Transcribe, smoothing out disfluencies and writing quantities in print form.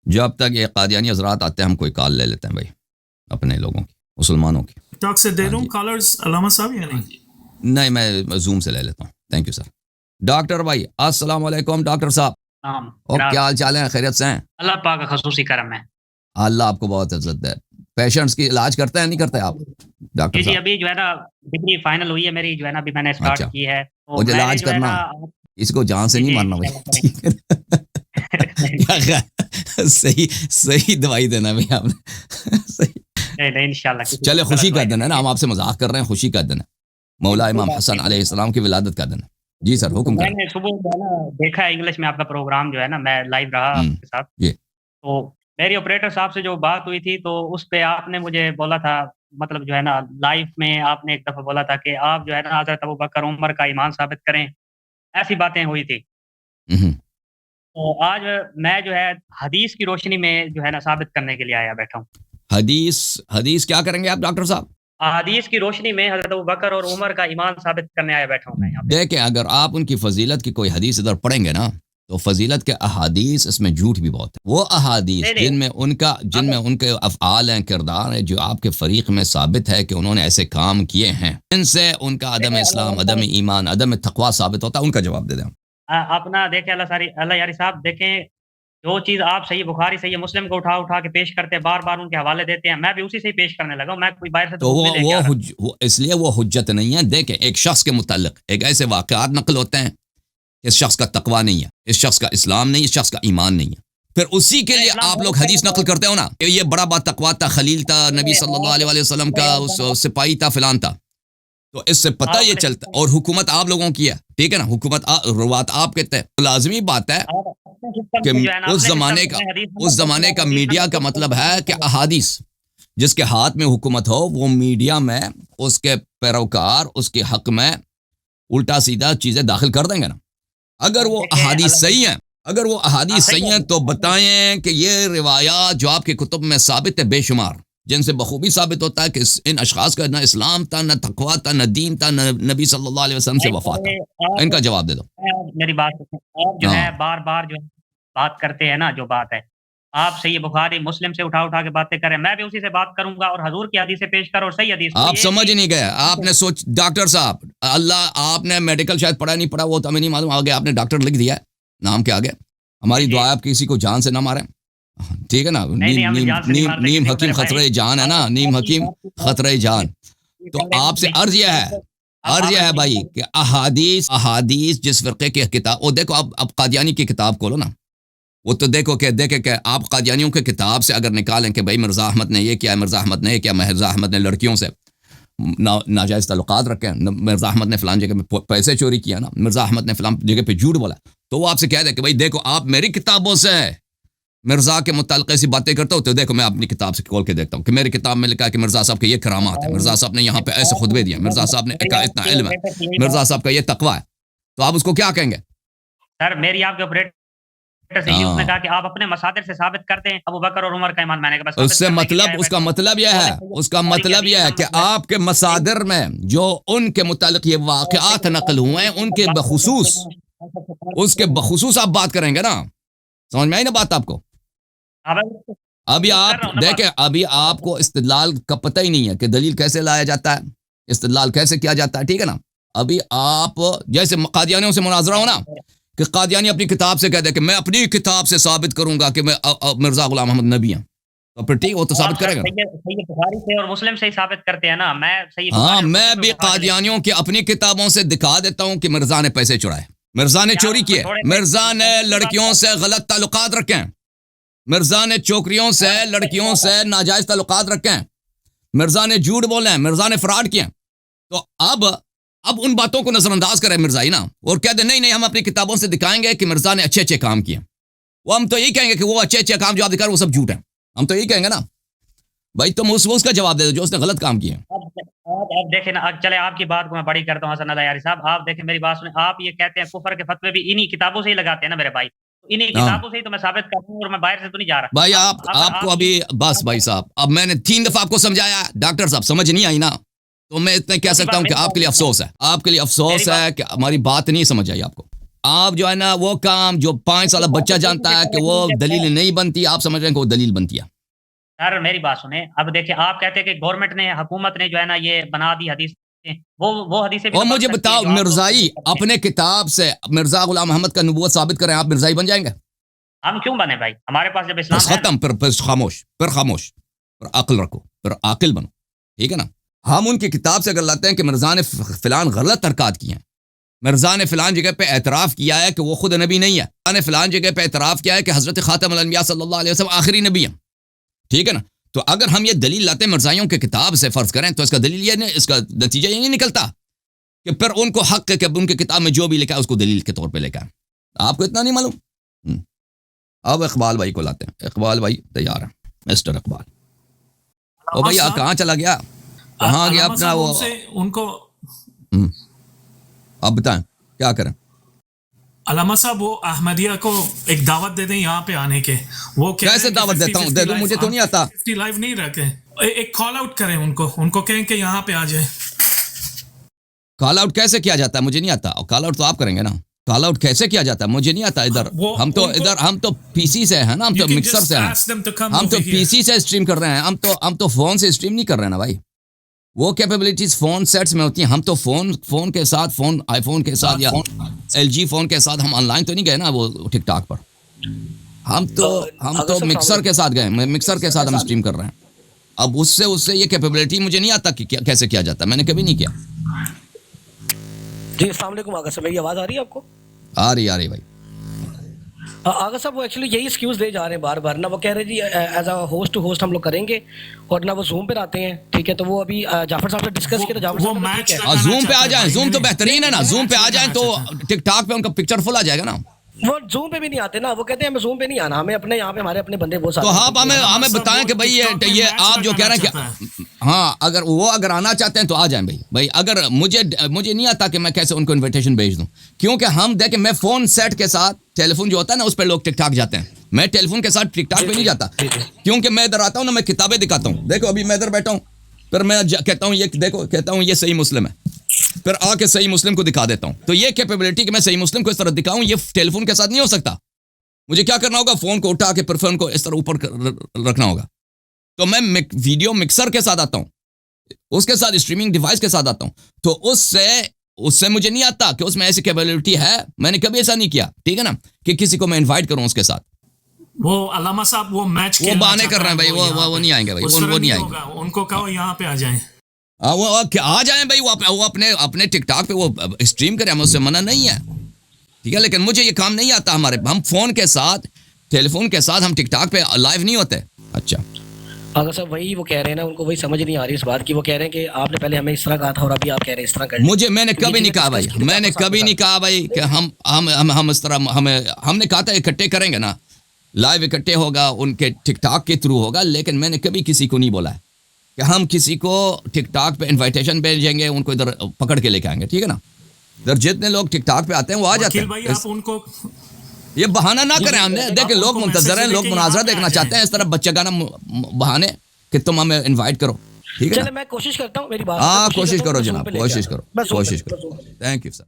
جب تک یہ قادیانی حضرات آتے ہیں ہم کوئی کال لے لیتے ہیں بھائی اپنے لوگوں کی، مسلمانوں کی. ڈاکٹر سے دے دوں کالرز علامہ صاحب یا نہیں؟ نہیں میں زوم سے لے لیتا ہوں. Thank you sir. ڈاکٹر بھائی السلام علیکم. ڈاکٹر صاحب اور کیا حال چال ہیں؟ خیریت سے ہیں؟ اللہ پاک کا خصوصی کرم ہے. اللہ آپ کو بہت عزت دے. پیشنٹس کی علاج کرتے ہیں نہیں کرتے آپ ڈاکٹر جی ابھی جو ہے نا ڈگری فائنل ہوئی ہے میری، جو ہے نا ابھی میں نے اسٹارٹ کی ہے. وہ علاج کرنا اس کو جان سے نہیں مارنا بھائی. صحیح دوائی دینا بھائی آپ نے. نہیں انشاءاللہ. چلے خوشی کا دن ہے نا، ہم آپ سے مذاق کر رہے ہیں. خوشی کا دن ہے، مولا امام حسن علیہ السلام کی ولادت کا دن ہے. جی سر حکم کریں. میں نے صبح جو ہے نا دیکھا ہے انگلش میں آپ کا پروگرام جو ہے نا، میں لائیو رہا آپ کے ساتھ. تو میری آپریٹر صاحب سے جو بات ہوئی تھی تو اس پہ آپ نے مجھے بولا تھا، مطلب جو ہے نا لائف میں آپ نے ایک دفعہ بولا تھا کہ آپ جو ہے نا حضرت ابوبکر عمر کا ایمان ثابت کریں، ایسی باتیں ہوئی تھی. تو آج میں جو ہے حدیث کی روشنی میں جو ہے نا ثابت کرنے کے لیے آیا بیٹھا ہوں. حدیث کیا کریں گے آپ ڈاکٹر صاحب؟ حدیث کی روشنی میں حضرت ابوبکر اور عمر کا ایمان ثابت کرنے آیا بیٹھا ہوں میں یہاں پہ. دیکھیں اگر آپ ان کی فضیلت کی کوئی حدیث ادھر پڑھیں گے نا تو فضیلت کے احادیث اس میں جھوٹ بھی بہت ہے. وہ احادیث جن میں ان کے افعال ہیں، کردار ہیں، جو آپ کے فریق میں ثابت ہے کہ انہوں نے ایسے کام کیے ہیں، ان سے ان کا عدم اسلام، عدم ایمان، عدم تقوی ثابت ہوتا ہے. ان کا جواب دے دیں. اپنا دیکھیں اللہ یاری صاحب، دیکھیں جو چیز آپ صحیح بخاری صحیح مسلم کو اٹھا کے پیش کرتے ہیں، بار بار ان کے حوالے دیتے ہیں، میں بھی اسی سے ہی پیش کرنے لگا ہوں. میں کوئی باہر سے تو وہ اس لیے وہ حجت نہیں ہے. دیکھیں ایک شخص کے متعلق ایک ایسے واقعات نقل ہوتے ہیں، اس شخص کا تقوی نہیں ہے، اس شخص کا اسلام نہیں، اس شخص کا ایمان نہیں ہے، پھر اسی کے لیے آپ لوگ حدیث نقل کرتے ہو نا کہ یہ بڑا بات تقوی تھا، خلیل تھا، نبی صلی اللہ علیہ وسلم کا سپاہی تھا، فلان تھا. تو اس سے پتہ یہ چلتا اور حکومت آپ لوگوں کی ہے، ٹھیک ہے نا، حکومت روات آپ کہتے ہیں. لازمی بات ہے کہ اس زمانے کا میڈیا کا مطلب ہے کہ احادیث جس کے ہاتھ میں حکومت ہو وہ میڈیا میں اس کے پیروکار اس کے حق میں الٹا سیدھا چیزیں داخل کر دیں گے نا. اگر وہ احادیث صحیح ہیں تو بتائیں کہ یہ روایات جو آپ کے کتب میں ثابت ہے بے شمار، جن سے بخوبی ثابت ہوتا ہے کہ ان اشخاص کا نہ اسلام تھا، نہ تقویٰ تھا، نہ دین تھا، نہ نبی صلی اللہ علیہ وسلم سے وفا تھا. ان کا جواب دے دو. میری بات آپ جو ہے بار بار جو بات کرتے ہیں نا، جو بات ہے آپ صحیح بخاری مسلم سے اٹھا کے باتیں کریں، میں بھی اسی سے بات کروں گا اور حضور کی حدیث سے پیش کرو اور صحیح حدیث. آپ سمجھ نہیں گئے. آپ نے سوچ ڈاکٹر صاحب اللہ آپ نے میڈیکل شاید پڑھا نہیں پڑھا وہ تو ہمیں نہیں معلوم، آگے آپ نے ڈاکٹر لکھ دیا ہے نام کے آگے. ہماری دعا آپ کسی کو جان سے نہ ماریں، ٹھیک ہے نا. نیم حکیم خطرہ جان ہے نا، نیم حکیم خطرہ جان. تو آپ سے عرض یہ ہے بھائی کہ احادیث جس فرقے کی کتاب، وہ دیکھو اب قادیانی کی کتاب کھولو نا، وہ تو دیکھو کہ آپ قادیانیوں کے کتاب سے اگر نکالیں کہ بھائی مرزا احمد نے یہ کیا، مرزا احمد نے یہ کیا، مرزا احمد نے لڑکیوں سے ناجائز تعلقات رکھے، مرزا احمد نے فلان جگہ پہ پیسے چوری کیا نا، مرزا احمد نے فلان جگہ پہ جھوٹ بولا، تو وہ آپ سے کہہ دے کہ بھائی دیکھو آپ میری کتابوں سے مرزا کے متعلق ایسی باتیں کرتا ہو تو دیکھو میں اپنی کتاب سے کھول کے دیکھتا ہوں کہ میری کتاب میں لکھا ہے کہ مرزا صاحب کے یہ کرامات ہیں، مرزا صاحب نے یہاں پہ ایسے خطبے دیے، مرزا صاحب نے اتنا علم ہے، مرزا صاحب کا یہ تقوی ہے. تو آپ اس کو کیا کہیں گے؟ سر میری آپ کے آپریٹر سے اس نے کہا کہ آپ اپنے مصادر سے ثابت کرتے ہیں ابوبکر اور عمر کا ایمان. میں نے کہا اس کا مطلب یہ ہے کہ آپ کے مصادر میں جو ان کے متعلق یہ واقعات نقل ہوئے ہیں ان کے بخصوص آپ بات کریں گے نا. سمجھ میں آئی نا بات آپ کو؟ ابھی آپ دیکھیں، ابھی آپ کو استدلال کا پتہ ہی نہیں ہے کہ دلیل کیسے لایا جاتا ہے، استدلال کیسے کیا جاتا ہے، ٹھیک ہے نا. ابھی آپ جیسے قادیانیوں سے مناظرہ ہو نا کہ قادیانی اپنی کتاب سے کہہ دے کہ میں اپنی کتاب سے ثابت کروں گا کہ میں مرزا غلام محمد نبی ہیں، تو پھر ٹھیک وہ تو ثابت کرے گا. صحیح بخاری سے اور مسلم سے ہی ثابت کرتے ہیں نا. میں بھی قادیانیوں کی اپنی کتابوں سے دکھا دیتا ہوں کہ مرزا نے پیسے چرائے، مرزا نے چوری کیے، مرزا نے لڑکیوں سے غلط تعلقات رکھے، مرزا نے چوکریوں سے لڑکیوں سے ناجائز تعلقات رکھے، مرزا نے جھوٹ بولے ہیں، مرزا نے فراڈ کیا. تو اب ان باتوں کو نظر انداز کرے مرزا ہی نا، اور کہہ دے نہیں ہم اپنی کتابوں سے دکھائیں گے کہ مرزا نے اچھے کام کیے. وہ ہم تو یہی کہیں گے کہ وہ اچھے کام جو آپ دکھا رہے وہ سب جھوٹ ہیں، ہم تو یہی کہیں گے نا. بھائی تم اس کا جواب دے دو جو اس نے غلط کام کیے. اب دیکھیں نا، چلے آپ کی بات کو میں بڑی کرتا ہوں حسن اللہ یاری صاحب. آپ دیکھیں میری بات سنیں، آپ یہ کہتے ہیں کفر کے فتوے بھی انہی کتابوں سے ہی لگاتے ہیں نا میرے بھائی. انہی کتابوں سے ہی تو میں ثابت کرتا ہوں اور میں باہر سے تو نہیں جا رہا. بھائی آپ کو ابھی بس بھائی صاحب اب میں نے 3 دفعہ آپ کو سمجھایا، ڈاکٹر صاحب سمجھ نہیں آئی نا، تو میں اتنا کہہ سکتا ہوں کہ آپ کے لیے افسوس ہے، آپ کے لیے افسوس ہے کہ ہماری بات نہیں سمجھ آئی آپ کو. آپ جو ہے نا وہ کام جو 5 سالہ بچہ جانتا ہے کہ وہ دلیل نہیں بنتی، آپ سمجھ رہے ہیں کہ وہ دلیل بنتی ہے. سر میری بات سنیں، اب دیکھیں آپ کہتے ہیں کہ گورنمنٹ نے، حکومت نے جو ہے نا یہ بنا دی حدیث، وہ حدیثیں بھی اور مجھے بتاؤ مرزائی اپنے کتاب سے مرزا غلام محمد کا نبوت ثابت کریں، آپ مرزائی بن جائیں گے؟ ہم کیوں بنے بھائی؟ ہمارے پاس جب اسلام بس ختم. پھر خاموش، پھر خاموش، پھر عقل رکھو، پھر عاقل بنو، ٹھیک ہے نا. ہم ان کی کتاب سے اگر لاتے ہیں کہ مرزا نے فلان غلط حرکات کی ہیں، مرزا نے فلان جگہ پہ اعتراف کیا ہے کہ وہ خود نبی نہیں ہے، مرزا نے فلان جگہ پہ اعتراف کیا ہے کہ حضرت خاتم الانبیاء صلی اللہ علیہ وسلم آخری نبی ہیں، ٹھیک ہے نا. تو اگر ہم یہ دلیل لاتے ہیں مرزائیوں کی کتاب سے فرض کریں، تو اس کا دلیل یہ نہیں، اس کا نتیجہ یہ نہیں نکلتا کہ پھر ان کو حق ہے کہ ان کی کتاب میں جو بھی لکھا ہے اس کو دلیل کے طور پہ لکھا ہے. آپ کو اتنا نہیں معلوم؟ اب اقبال بھائی کو لاتے ہیں. اقبال بھائی تیار ہے، مسٹر اقبال. او بھائی کہاں چلا گیا، کہاں گیا اپنا وہ؟ ان کو آپ بتائیں کیا کریں؟ علامہ صاحب وہ احمدیہ کو ایک دعوت دے دیں یہاں پہ آنے کے. وہ کیسے دعوت دیتا ہوں؟ دے دوں، مجھے تو نہیں آتا. 50 لائیو نہیں رکھے، ایک کال آؤٹ کریں ان کو کہیں کہ یہاں پہ آ جائیں. کال آؤٹ کیسے کیا جاتا ہے؟ مجھے نہیں آتا. کال آؤٹ تو آپ کریں گے نا. کال آؤٹ کیسے کیا جاتا ہے؟ مجھے نہیں آتا. ہم تو پی سی سے ہیں نا، ہم تو مکسر سے ہیں، ہم تو پی سی سے اسٹریم کر رہے ہیں. ہم تو فون سے اسٹریم نہیں کر رہے ہیں نا بھائی. وہ کیپیبلٹیز فون سیٹس میں ہوتی ہیں. ہم تو فون کے ساتھ، آئی فون کے ساتھ یا ایل جی فون کے ساتھ ہم آن لائن تو نہیں گئے نا وہ ٹک ٹاک پر. ہم تو مکسر کے ساتھ گئے، مکسر کے ساتھ ہم اسٹریم کر رہے ہیں. اب اس سے یہ کیپیبلٹی مجھے نہیں آتا کہ کیسے کیا جاتا ہے، میں نے کبھی نہیں کیا. جی السلام علیکم آغا صاحب، میری آواز آ رہی ہے آپ کو؟ آ رہی بھائی. آغا صاحب وہ ایکچولی یہی ایکسکیوز دے جا رہے ہیں بار بار نا. وہ کہہ رہے جی as a host to host ہم لوگ کریں گے، اور نہ وہ زوم پہ آتے ہیں، ٹھیک ہے. تو وہ ابھی جعفر صاحب سے ڈسکس کیا، تو جعفر صاحب ٹھیک ہے زوم پہ آ جائیں. زوم تو بہترین ہے نا. زوم پہ آ جائیں تو ٹک ٹاک پہ ان کا پکچر فل آ جائے گا نا. وہ زوم پہ بھی نہیں آتے نا، وہ کہتے ہیں ہمیں زوم پہ نہیں آنا، ہمیں اپنے یہاں پہ ہمارے اپنے بندے بہت سارے. تو آپ ہمیں بتائیں کہ بھائی یہ آپ جو کہہ رہے ہیں کہ ہاں اگر آنا چاہتے ہیں تو آ جائیں بھائی. اگر مجھے نہیں آتا کہ میں کیسے ان کو انویٹیشن بھیج دوں، کیونکہ ہم دیکھیں میں فون سیٹ کے ساتھ ٹیلی فون جو ہوتا ہے نا اس پہ لوگ ٹک ٹاک جاتے ہیں. میں ٹیلی فون کے ساتھ ٹک ٹاک پہ نہیں جاتا، کیونکہ میں ادھر آتا ہوں نا، میں کتابیں دکھاتا ہوں. دیکھو ابھی میں ادھر بیٹھا ہوں، پھر میں کہتا ہوں یہ دیکھو، کہتا ہوں یہ صحیح مسلم ہے، پھر آ کے صحیح مسلم کو دکھا دیتا ہوں. تو یہ کیپیبلٹی کہ میں صحیح مسلم کو اس طرح دکھاؤں، یہ ٹیلی فون کے ساتھ نہیں ہو سکتا. مجھے کیا کرنا ہوگا؟ فون کو اٹھا کے پھر فون کو اس طرح اوپر رکھنا ہوگا. تو میں ویڈیو مکسر کے ساتھ آتا ہوں، اس کے ساتھ اسٹریمنگ ڈیوائس کے ساتھ آتا ہوں. تو اس سے مجھے نہیں آتا کہ اس میں ایسی کیپیبلٹی ہے. میں نے کبھی ایسا نہیں کیا، ٹھیک ہے نا، کہ کسی کو میں انوائٹ کروں اس کے ساتھ. وہ علامہ صاحب وہ میچ وہ بہانے کر رہے ہیں بھائی، وہ نہیں آئیں گے بھائی، وہ نہیں آئیں گے. ان کو کہو یہاں پہ آ جائیں. وہ آ جائیں بھائی، وہ اپنے ٹک ٹاک پہ وہ اسٹریم کریں، ہمیں اس سے منع نہیں ہے، ٹھیک ہے. لیکن مجھے یہ کام نہیں آتا. ہم فون کے ساتھ، ٹیلی فون کے ساتھ ہم ٹک ٹاک پہ لائیو نہیں ہوتے. اچھا آغا صاحب وہی وہ کہہ رہے ہیں نا، ان کو وہی سمجھ نہیں آ رہی اس بات کی. وہ کہہ رہے ہیں کہ آپ نے پہلے ہمیں اس طرح کہا تھا اور ابھی آپ کہہ رہے ہیں اس طرح کریں. میں نے کبھی نہیں کہا بھائی، میں نے کبھی نہیں کہا بھائی کہ ہم اس طرح. ہم نے کہا تھا اکٹھے کریں گے نا، لائیو اکٹھے ہوگا، ان کے ٹک ٹاک کے تھرو ہوگا. لیکن میں نے کبھی کسی کو نہیں بولا ہے کہ ہم کسی کو ٹک ٹاک پہ انویٹیشن بھیجیں گے، ان کو ادھر پکڑ کے لے کے آئیں گے، ٹھیک ہے نا. ادھر جتنے لوگ ٹک ٹاک پہ آتے ہیں وہ آ جاتے ہیں. یہ بہانہ نہ کریں. ہم نے دیکھیں لوگ منتظر ہیں، لوگ مناظرہ دیکھنا چاہتے ہیں. اس طرح بچہ گانا بہانے کہ تم ہمیں انوائٹ کرو، ٹھیک ہے. میں کوشش کرتا ہوں، میری بات. ہاں کوشش کرو جناب، کوشش کرو. Thank you sir.